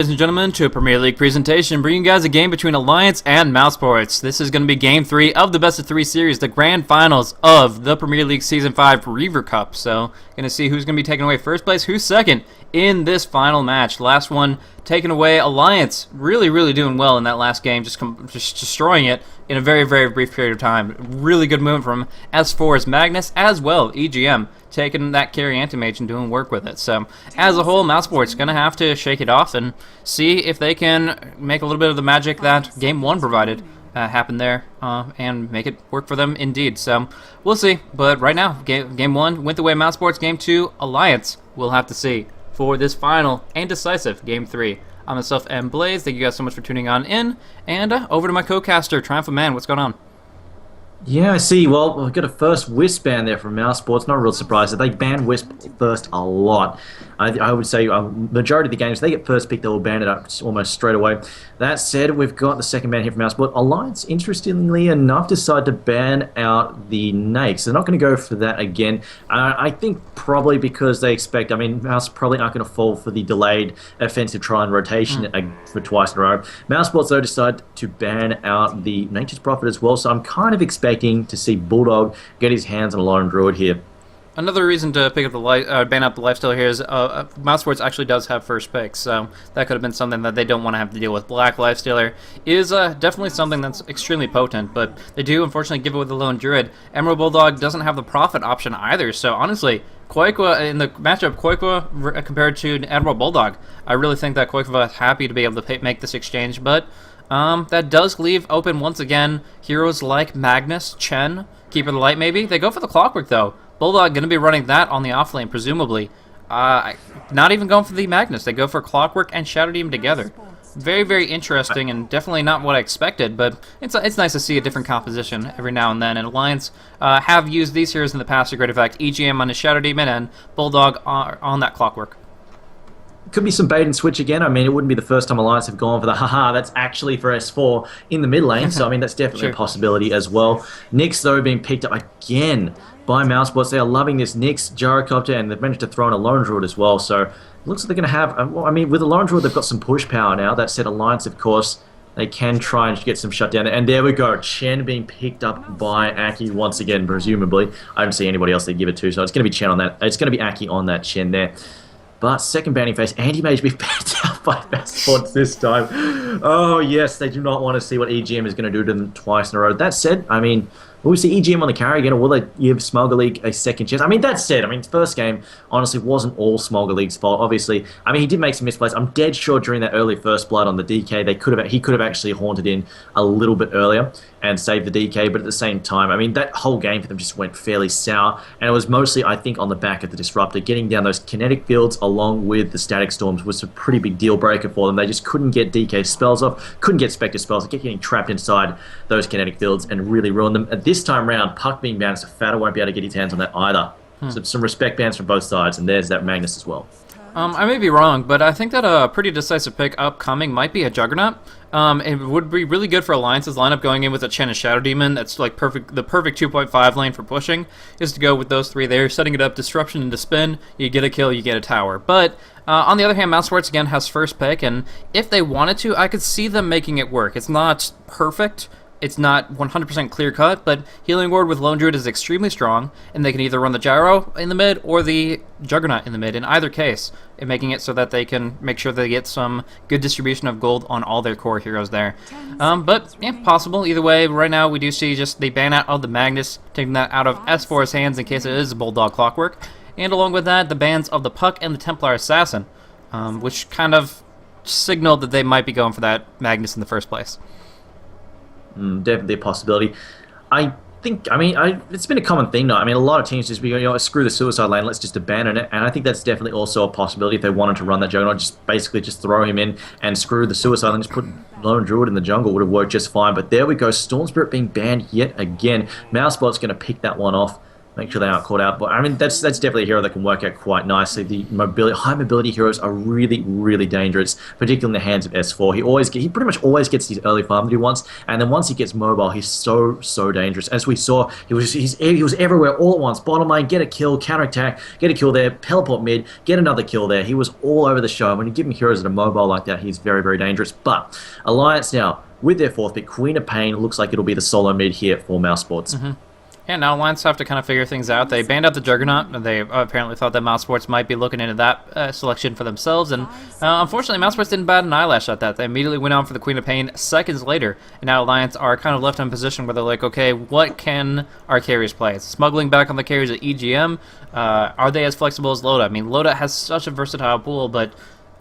Ladies and gentlemen, to a Premier League presentation, bringing you guys a game between Alliance and Mouse. This is going to be Game 3 of the Best of 3 series, the grand finals of the Premier League Season 5 Reaver Cup. So, going to see who's going to be taking away first place, who's second in this final match. The last one taken away, Alliance really doing well in that last game, just destroying it in a very brief period of time. Really good movement from S4 as Magnus, as well, EGM. Taking that carry anti-mage and doing work with it. So, as a whole, Mousesport's going to have to shake it off and see if they can make a little bit of the magic that Game 1 provided happen there and make it work for them indeed. So, we'll see. But right now, Game 1 went the way of Mousesports. Game 2, Alliance, we'll have to see for this final and decisive Game 3. I'm myself and Blaze. Thank you guys so much for tuning on in. And over to my co-caster, Triumphant Man. What's going on? Yeah, I see. Well, we've got a first Wisp ban there from Mouse Sports. Not a real surprise that they ban Wisp first a lot. I would say majority of the games, they get first pick, they will ban it up almost straight away. That said, we've got the second ban here from Mouse Sports. Alliance, interestingly enough, decided to ban out the Nakes. They're not going to go for that again. I think probably because they expect, Mouse probably aren't going to fall for the delayed offensive try and rotation for twice in a row. Mouse Sports, though, decided to ban out the Nature's Prophet as well, so I'm kind of expecting to see Bulldog get his hands on a Lone Druid here. Another reason to pick up the ban out the Lifestealer here is Mousesports actually does have first pick, so that could have been something that they don't want to have to deal with. Black Lifestealer is definitely something that's extremely potent, but they do unfortunately give it with the Lone Druid. Emerald Bulldog doesn't have the Prophet option either, so honestly, Koikwa, in the matchup, Koikwa compared to Emerald Bulldog, I really think that Koikwa is happy to be able to make this exchange, but that does leave open once again heroes like Magnus, Chen, Keeper of the Light maybe. They go for the Clockwork though. Bulldog going to be running that on the offlane, presumably. Not even going for the Magnus. They go for Clockwork and Shadow Demon together. Very interesting, and definitely not what I expected, but it's nice to see a different composition every now and then. And Alliance have used these heroes in the past to great effect. EGM on the Shadow Demon and Bulldog on that Clockwork. Could be some bait and switch again. It wouldn't be the first time Alliance have gone for the haha, that's actually for S4 in the mid lane. So, that's definitely a possibility as well. Nyx, though, being picked up again by Mousebots. They are loving this Nyx, Gyrocopter, and they've managed to throw in a Lone Druid as well. So, it looks like they're going to have... with the Lone Druid, they've got some push power now. That said, Alliance, of course, they can try and get some shutdown. And there we go. Chen being picked up by Aki once again, presumably. I don't see anybody else they give it to, so it's going to be Chen on that. It's going to be Aki on that Chen there. But second banning phase, Anti-Mage being banned out by Mousebots this time. Oh yes, they do not want to see what EGM is going to do to them twice in a row. That said, will we see EGM on the carry again, or will they give Smolga League a second chance? That said, first game, honestly, wasn't all Smolga League's fault. Obviously, he did make some misplays. I'm dead sure during that early first blood on the DK, he could have actually haunted in a little bit earlier and saved the DK, but at the same time, that whole game for them just went fairly sour, and it was mostly, I think, on the back of the Disruptor. Getting down those kinetic fields along with the Static Storms was a pretty big deal breaker for them. They just couldn't get DK spells off, couldn't get Spectre spells, kept getting trapped inside those kinetic fields and really ruined them. At this time round, Puck being banned, so Fatta won't be able to get his hands on that either. So some respect bans from both sides, and there's that Magnus as well. I may be wrong, but I think that a pretty decisive pick upcoming might be a Juggernaut. It would be really good for Alliance's lineup going in with a Chen and Shadow Demon. That's like the perfect 2.5 lane for pushing, is to go with those three there, setting it up, disruption into spin, you get a kill, you get a tower. But on the other hand, Mousesports again has first pick, and if they wanted to, I could see them making it work. It's not perfect. It's not 100% clear-cut, but Healing Ward with Lone Druid is extremely strong, and they can either run the Gyro in the mid or the Juggernaut in the mid, in either case, and making it so that they can make sure they get some good distribution of gold on all their core heroes there. But, yeah, possible. Either way, right now we do see just the ban out of the Magnus, taking that out of S4's hands in case it is Bulldog Clockwork, and along with that, the bans of the Puck and the Templar Assassin, which kind of signaled that they might be going for that Magnus in the first place. Definitely a possibility. I think, it's been a common thing now. A lot of teams just be, screw the suicide lane, let's just abandon it. And I think that's definitely also a possibility if they wanted to run that Juggernaut, just throw him in and screw the suicide lane, just put Lone Druid in the jungle, would have worked just fine. But there we go, Storm Spirit being banned yet again. Mousebot's going to pick that one off. make sure they aren't caught out. But I mean, that's definitely a hero that can work out quite nicely. The mobility, high mobility heroes are really, really dangerous, particularly in the hands of S4. He pretty much always gets his early farm that he wants, and then once he gets mobile, he's so dangerous. As we saw, he was everywhere all at once. Bottom lane, get a kill, counterattack, get a kill there, teleport mid, get another kill there. He was all over the show. When you give him heroes that are mobile like that, he's very, very dangerous. But Alliance now, with their fourth pick, Queen of Pain, looks like it'll be the solo mid here for Mouse Sports. Yeah, now Alliance have to kind of figure things out. They banned out the Juggernaut, and they apparently thought that Mouse Sports might be looking into that selection for themselves, and unfortunately Mouse Sports didn't bat an eyelash at that. They immediately went on for the Queen of Pain seconds later, and now Alliance are kind of left in a position where they're like, okay, what can our carriers play? It's smuggling back on the carriers at EGM. Are they as flexible as Loda? I mean, Loda has such a versatile pool, but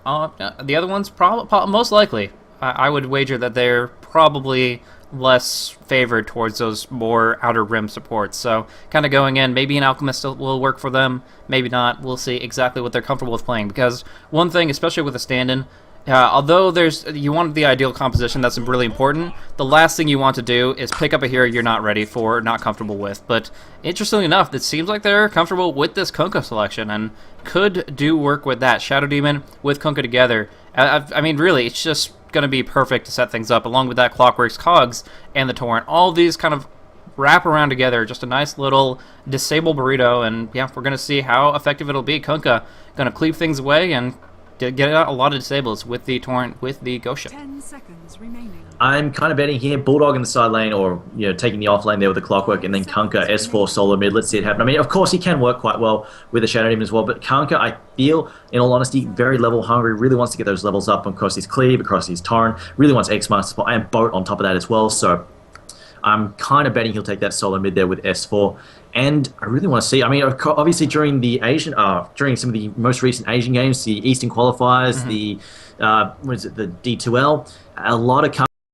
the other ones, most likely, I would wager that they're probably less favored towards those more outer rim supports. So kind of going in, maybe an Alchemist will work for them, maybe not. We'll see exactly what they're comfortable with playing. Because one thing, especially with a stand-in, although you want the ideal composition, that's really important, the last thing you want to do is pick up a hero you're not ready for, not comfortable with. But interestingly enough, it seems like they're comfortable with this Kunkka selection and could do work with that. Shadow Demon with Kunkka together. I mean, really, it's just going to be perfect to set things up, along with that Clockworks, Cogs, and the Torrent. All of these kind of wrap around together, just a nice little disable burrito, and yeah, we're going to see how effective it'll be. Kunkka going to cleave things away and get out a lot of disables with the Torrent, with the Ghost Ship. 10 seconds remaining. I'm kind of betting here, Bulldog in the side lane, or taking the off lane there with the Clockwork, and then Kunkka S4 solo mid. Let's see it happen. I mean, of course, he can work quite well with the Shadow Demon as well, but Kunkka, I feel, in all honesty, very level hungry. Really wants to get those levels up across his cleave, across his Torrent. Really wants X Master spot and Boat on top of that as well. So I'm kind of betting he'll take that solo mid there with S4. And I really want to see, I mean, obviously during the during some of the most recent Asian games, the Eastern qualifiers, the, what is it, the D2L, a lot of